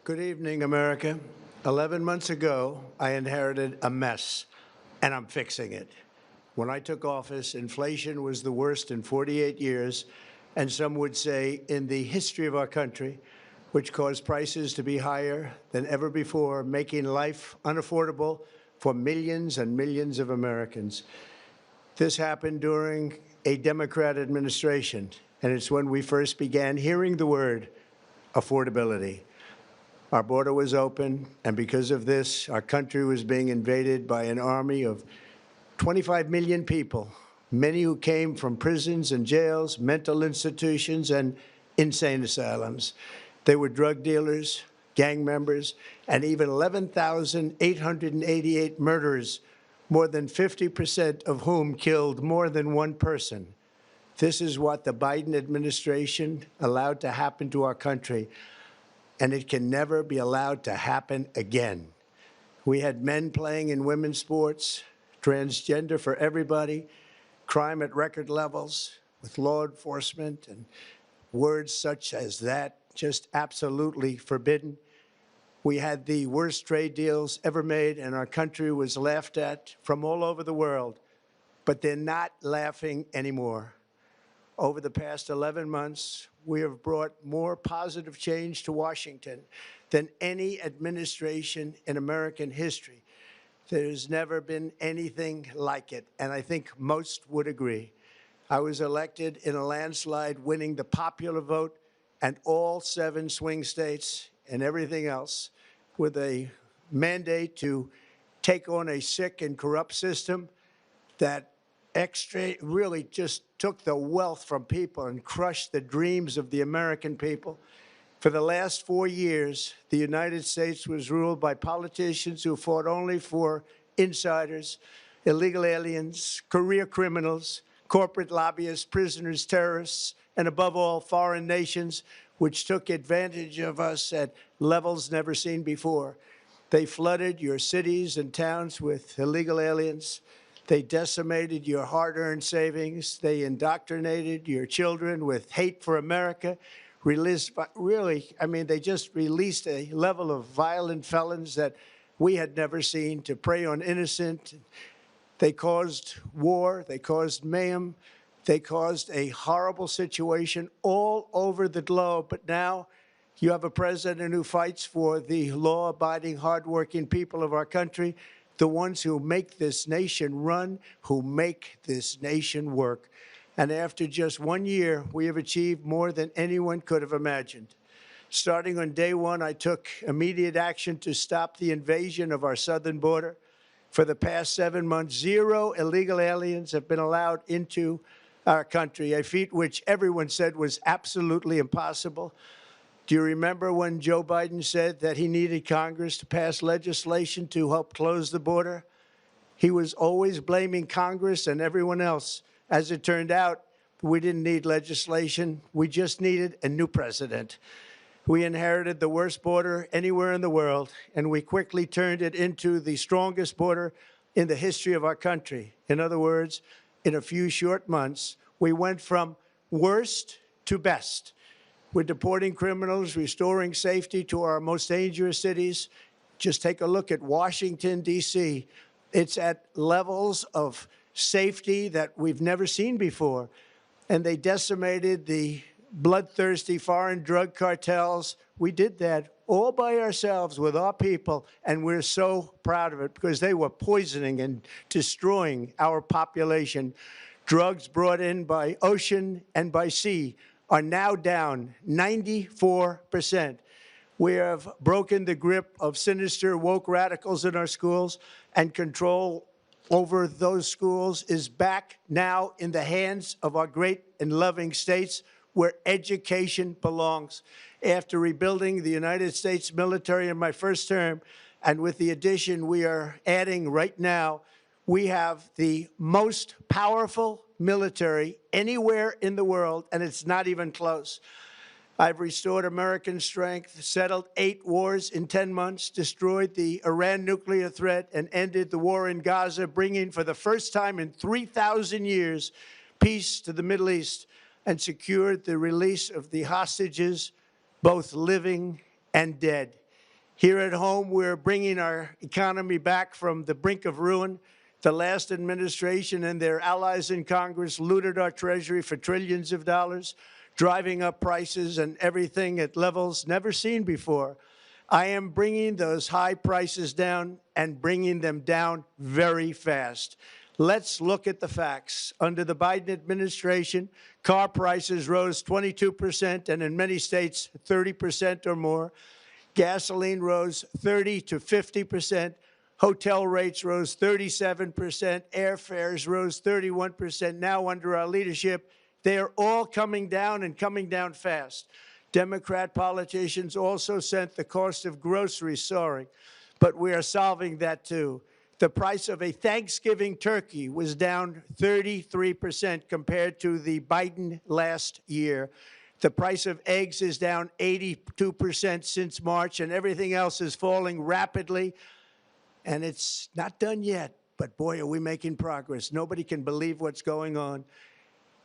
Good evening, America. 11 months ago, I inherited a mess, and I'm fixing it. When I took office, inflation was the worst in 48 years, and some would say in the history of our country, which caused prices to be higher than ever before, making life unaffordable for millions and millions of Americans. This happened during a Democrat administration, and it's when we first began hearing the word affordability. Our border was open, and because of this, our country was being invaded by an army of 25 million people, many who came from prisons and jails, mental institutions, and insane asylums. They were drug dealers, gang members, and even 11,888 murderers, more than 50% of whom killed more than one person. This is what the Biden administration allowed to happen to our country, and it can never be allowed to happen again. We had men playing in women's sports, transgender for everybody, crime at record levels with law enforcement, and words such as that just absolutely forbidden. We had the worst trade deals ever made, and our country was laughed at from all over the world, but they're not laughing anymore. Over the past 11 months, we have brought more positive change to Washington than any administration in American history. There's never been anything like it, and I think most would agree. I was elected in a landslide, winning the popular vote and all 7 swing states and everything else, with a mandate to take on a sick and corrupt system that really just took the wealth from people and crushed the dreams of the American people. For the last 4 years, the United States was ruled by politicians who fought only for insiders, illegal aliens, career criminals, corporate lobbyists, prisoners, terrorists, and above all, foreign nations, which took advantage of us at levels never seen before. They flooded your cities and towns with illegal aliens. They decimated your hard-earned savings. They indoctrinated your children with hate for America. They just released a level of violent felons that we had never seen to prey on innocent. They caused war. They caused mayhem. They caused a horrible situation all over the globe. But now you have a president who fights for the law-abiding, hardworking people of our country, the ones who make this nation run, who make this nation work. And after just 1 year, we have achieved more than anyone could have imagined. Starting on day one, I took immediate action to stop the invasion of our southern border. For the past 7 months, 0 illegal aliens have been allowed into our country, a feat which everyone said was absolutely impossible. Do you remember when Joe Biden said that he needed Congress to pass legislation to help close the border? He was always blaming Congress and everyone else. As it turned out, we didn't need legislation. We just needed a new president. We inherited the worst border anywhere in the world, and we quickly turned it into the strongest border in the history of our country. In other words, in a few short months, we went from worst to best. We're deporting criminals, restoring safety to our most dangerous cities. Just take a look at Washington, D.C. It's at levels of safety that we've never seen before. And they decimated the bloodthirsty foreign drug cartels. We did that all by ourselves with our people, and we're so proud of it because they were poisoning and destroying our population. Drugs brought in by ocean and by sea are now down 94%. We have broken the grip of sinister woke radicals in our schools, and control over those schools is back now in the hands of our great and loving states where education belongs. After rebuilding the United States military in my first term, and with the addition we are adding right now, we have the most powerful military anywhere in the world, and it's not even close. I've restored American strength, settled 8 wars in 10 months, destroyed the Iran nuclear threat, and ended the war in Gaza, bringing for the first time in 3,000 years peace to the Middle East, and secured the release of the hostages, both living and dead. Here at home, we're bringing our economy back from the brink of ruin. The last administration and their allies in Congress looted our Treasury for trillions of dollars, driving up prices and everything at levels never seen before. I am bringing those high prices down and bringing them down very fast. Let's look at the facts. Under the Biden administration, car prices rose 22% and in many states 30% or more. Gasoline rose 30 to 50%. Hotel rates rose 37%. Airfares rose 31%. Now, under our leadership, they are all coming down and coming down fast. Democrat politicians also sent the cost of groceries soaring, but we are solving that too. The price of a Thanksgiving turkey was down 33% compared to the Biden last year. The price of eggs is down 82% since March, and everything else is falling rapidly. And it's not done yet, but boy, are we making progress. Nobody can believe what's going on.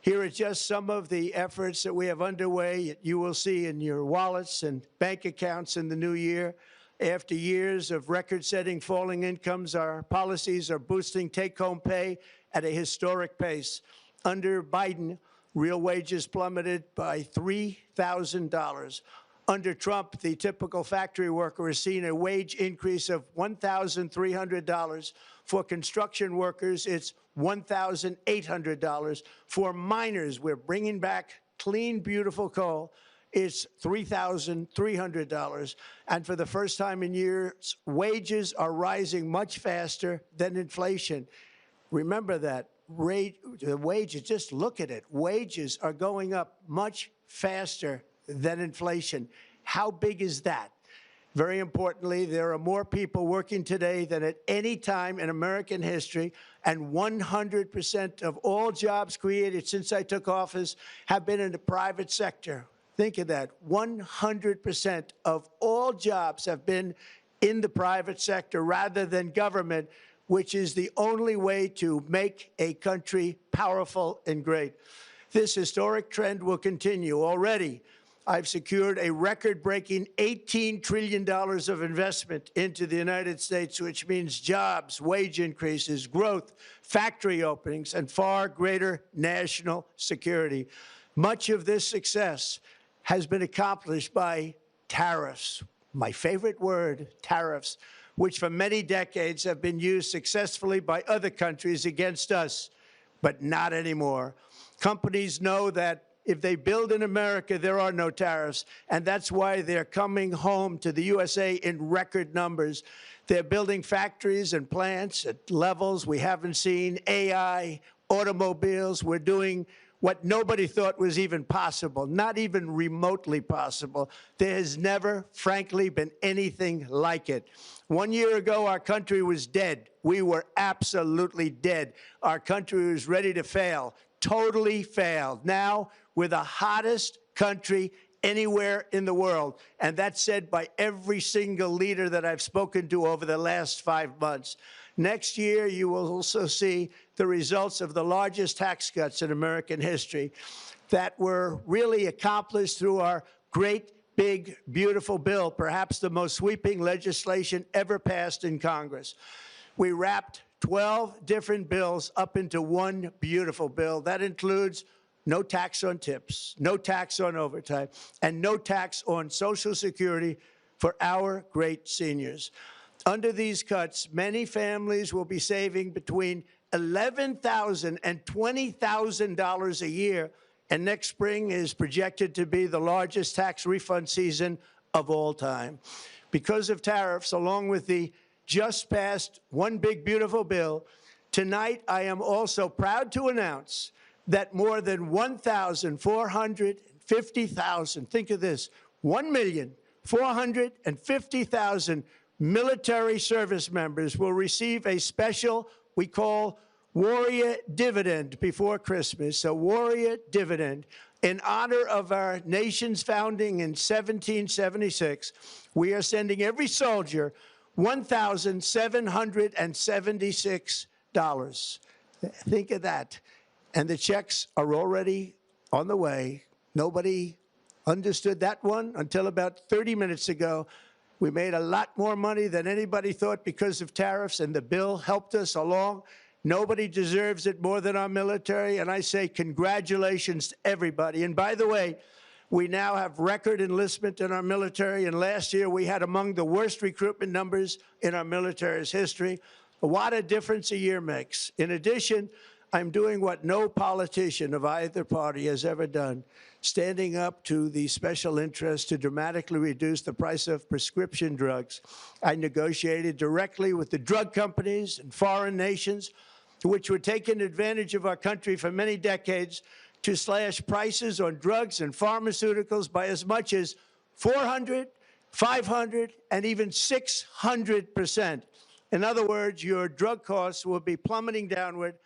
Here are just some of the efforts that we have underway. You will see in your wallets and bank accounts in the new year. After years of record-setting falling incomes, our policies are boosting take-home pay at a historic pace. Under Biden, real wages plummeted by $3,000. Under Trump, the typical factory worker has seen a wage increase of $1,300. For construction workers, it's $1,800. For miners, we're bringing back clean, beautiful coal. It's $3,300. And for the first time in years, wages are rising much faster than inflation. Remember that. The wages, just look at it. Wages are going up much faster than inflation. How big is that? Very importantly, there are more people working today than at any time in American history, and 100% of all jobs created since I took office have been in the private sector. Think of that. 100% of all jobs have been in the private sector rather than government, which is the only way to make a country powerful and great. This historic trend will continue. Already, I've secured a record-breaking $18 trillion of investment into the United States, which means jobs, wage increases, growth, factory openings, and far greater national security. Much of this success has been accomplished by tariffs. My favorite word, tariffs, which for many decades have been used successfully by other countries against us, but not anymore. Companies know that if they build in America, there are no tariffs, and that's why they're coming home to the USA in record numbers. They're building factories and plants at levels we haven't seen, AI, automobiles. We're doing what nobody thought was even possible, not even remotely possible. There has never, frankly, been anything like it. 1 year ago, our country was dead. We were absolutely dead. Our country was ready to fail, totally failed. Now, we're the hottest country anywhere in the world, and that's said by every single leader that I've spoken to over the last 5 months. Next year, you will also see the results of the largest tax cuts in American history that were really accomplished through our great, big, beautiful bill, perhaps the most sweeping legislation ever passed in Congress. We wrapped 12 different bills up into one beautiful bill. That includes no tax on tips, no tax on overtime, and no tax on Social Security for our great seniors. Under these cuts, many families will be saving between $11,000 and $20,000 a year, and next spring is projected to be the largest tax refund season of all time. Because of tariffs, along with the just passed One Big Beautiful Bill, tonight I am also proud to announce that more than 1,450,000, think of this, 1,450,000 military service members will receive a special, we call Warrior Dividend before Christmas, a Warrior Dividend. In honor of our nation's founding in 1776, we are sending every soldier $1,776. Think of that. And the checks are already on the way. Nobody understood that one until about 30 minutes ago. We made a lot more money than anybody thought because of tariffs, and the bill helped us along. Nobody deserves it more than our military, and I say congratulations to everybody. And by the way, we now have record enlistment in our military, and last year we had among the worst recruitment numbers in our military's history. What a difference a year makes. In addition, I'm doing what no politician of either party has ever done, standing up to the special interests to dramatically reduce the price of prescription drugs. I negotiated directly with the drug companies and foreign nations, which were taking advantage of our country for many decades, to slash prices on drugs and pharmaceuticals by as much as 400, 500, and even 600%. In other words, your drug costs will be plummeting downward,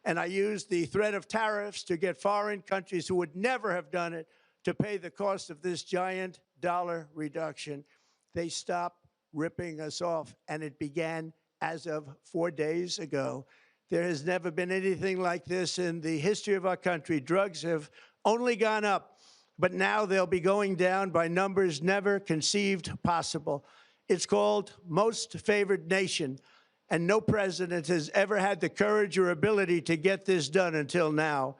and I used the threat of tariffs to get foreign countries who would never have done it to pay the cost of this giant dollar reduction. They stopped ripping us off, and it began as of 4 days ago. There has never been anything like this in the history of our country. Drugs have only gone up, but now they'll be going down by numbers never conceived possible. It's called Most Favored Nation, and no president has ever had the courage or ability to get this done until now.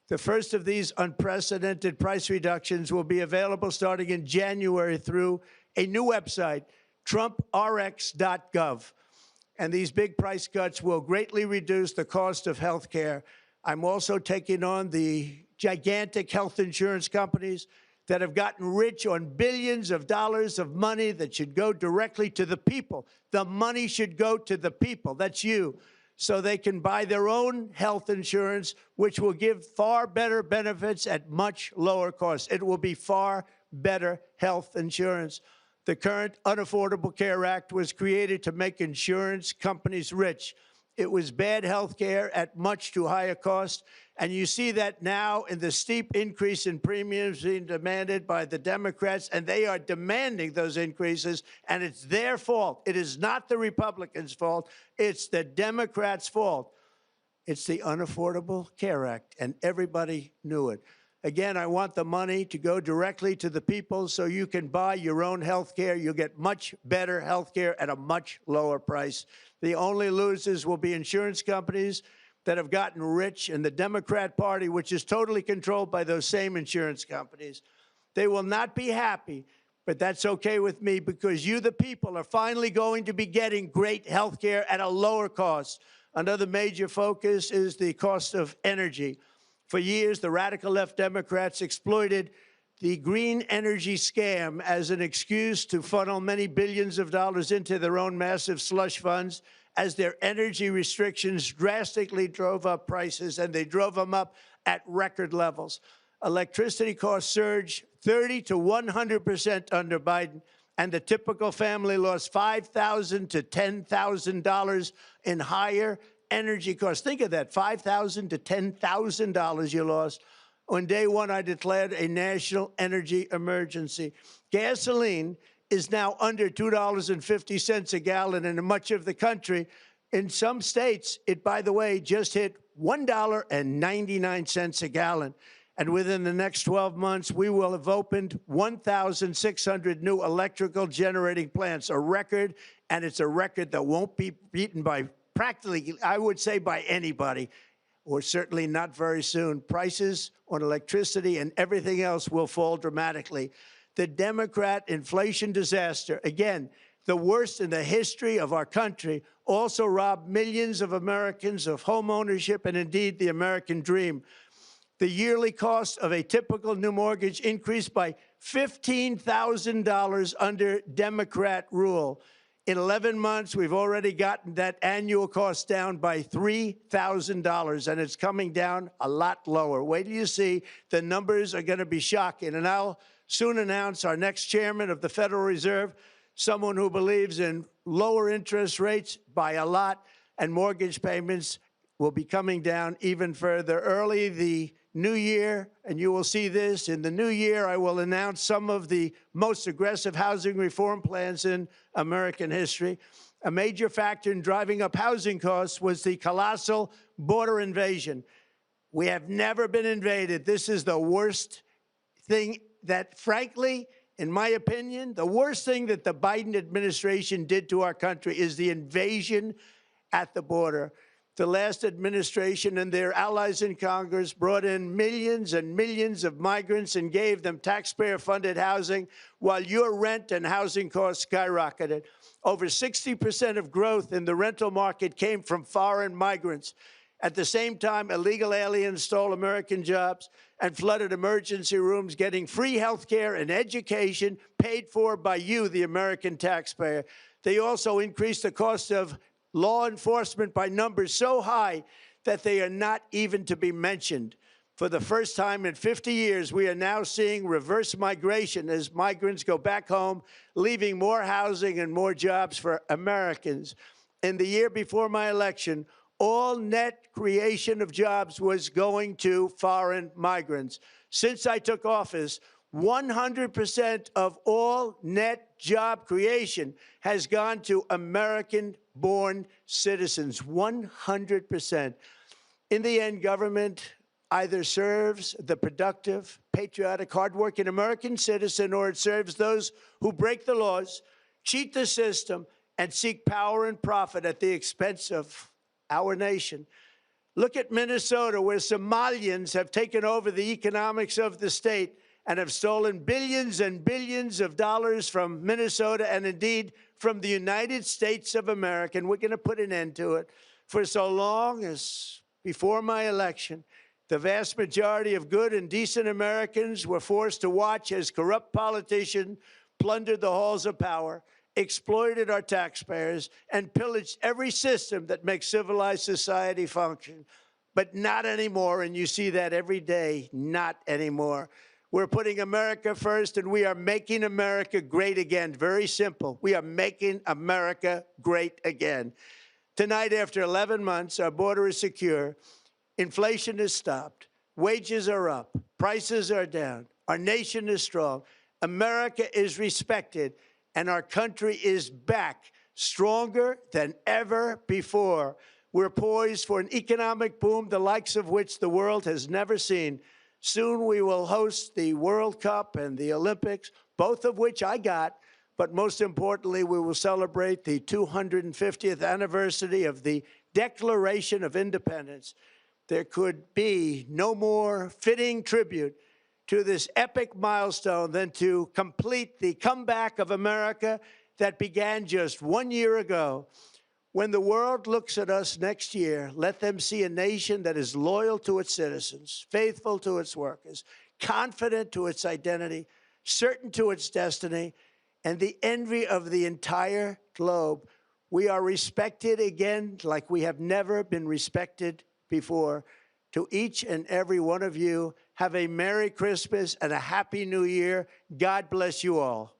The first of these unprecedented price reductions will be available starting in January through a new website, trumprx.gov. And these big price cuts will greatly reduce the cost of health care. I'm also taking on the gigantic health insurance companies that have gotten rich on billions of dollars of money that should go directly to the people. The money should go to the people, that's you, so they can buy their own health insurance, which will give far better benefits at much lower costs. It will be far better health insurance. The current Unaffordable Care Act was created to make insurance companies rich. It was bad health care at much too high a cost, and you see that now in the steep increase in premiums being demanded by the Democrats, and they are demanding those increases, and it's their fault. It is not the Republicans' fault. It's the Democrats' fault. It's the Unaffordable Care Act, and everybody knew it. Again, I want the money to go directly to the people so you can buy your own health care. You'll get much better health care at a much lower price. The only losers will be insurance companies that have gotten rich, and the Democrat Party, which is totally controlled by those same insurance companies. They will not be happy, but that's okay with me, because you, the people, are finally going to be getting great health care at a lower cost. Another major focus is the cost of energy. For years, the radical left Democrats exploited the green energy scam as an excuse to funnel many billions of dollars into their own massive slush funds, as their energy restrictions drastically drove up prices, and they drove them up at record levels. Electricity costs surged 30 to 100% under Biden, and the typical family lost $5,000 to $10,000 in higher energy costs. Think of that, $5,000 to $10,000 you lost. On day one, I declared a national energy emergency. Gasoline is now under $2.50 a gallon in much of the country. In some states, it, by the way, just hit $1.99 a gallon. And within the next 12 months, we will have opened 1,600 new electrical generating plants, a record, and it's a record that won't be beaten by practically, I would say, by anybody, or certainly not very soon. Prices on electricity and everything else will fall dramatically. The Democrat inflation disaster, again, the worst in the history of our country, also robbed millions of Americans of home ownership and indeed the American dream. The yearly cost of a typical new mortgage increased by $15,000 under Democrat rule. In 11 months, we've already gotten that annual cost down by $3,000, and it's coming down a lot lower. Wait till you see. The numbers are going to be shocking. And I'll soon announce our next chairman of the Federal Reserve, someone who believes in lower interest rates by a lot, and mortgage payments will be coming down even further. Early the new year, and you will see this, in the new year, I will announce some of the most aggressive housing reform plans in American history. A major factor in driving up housing costs was the colossal border invasion. We have never been invaded. This is the worst thing that, frankly, in my opinion, the worst thing that the Biden administration did to our country is the invasion at the border. The last administration and their allies in Congress brought in millions and millions of migrants and gave them taxpayer-funded housing while your rent and housing costs skyrocketed. Over 60% of growth in the rental market came from foreign migrants. At the same time, illegal aliens stole American jobs and flooded emergency rooms, getting free health care and education paid for by you, the American taxpayer. They also increased the cost of law enforcement by numbers so high that they are not even to be mentioned. For the first time in 50 years, we are now seeing reverse migration as migrants go back home, leaving more housing and more jobs for Americans. In the year before my election, all net creation of jobs was going to foreign migrants. Since I took office, 100% of all net job creation has gone to American-born citizens, 100%. In the end, government either serves the productive, patriotic, hardworking American citizen, or it serves those who break the laws, cheat the system, and seek power and profit at the expense of our nation. Look at Minnesota, where Somalians have taken over the economics of the state and have stolen billions and billions of dollars from Minnesota and indeed from the United States of America. And we're going to put an end to it. For so long as before my election, the vast majority of good and decent Americans were forced to watch as corrupt politicians plundered the halls of power, exploited our taxpayers, and pillaged every system that makes civilized society function. But not anymore, and you see that every day, not anymore. We're putting America first, and we are making America great again. Very simple. We are making America great again. Tonight, after 11 months, our border is secure. Inflation is stopped. Wages are up. Prices are down. Our nation is strong. America is respected, and our country is back, stronger than ever before. We're poised for an economic boom, the likes of which the world has never seen. Soon we will host the World Cup and the Olympics, both of which I got. But most importantly, we will celebrate the 250th anniversary of the Declaration of Independence. There could be no more fitting tribute to this epic milestone than to complete the comeback of America that began just 1 year ago. When the world looks at us next year, let them see a nation that is loyal to its citizens, faithful to its workers, confident to its identity, certain to its destiny, and the envy of the entire globe. We are respected again like we have never been respected before. To each and every one of you, have a Merry Christmas and a Happy New Year. God bless you all.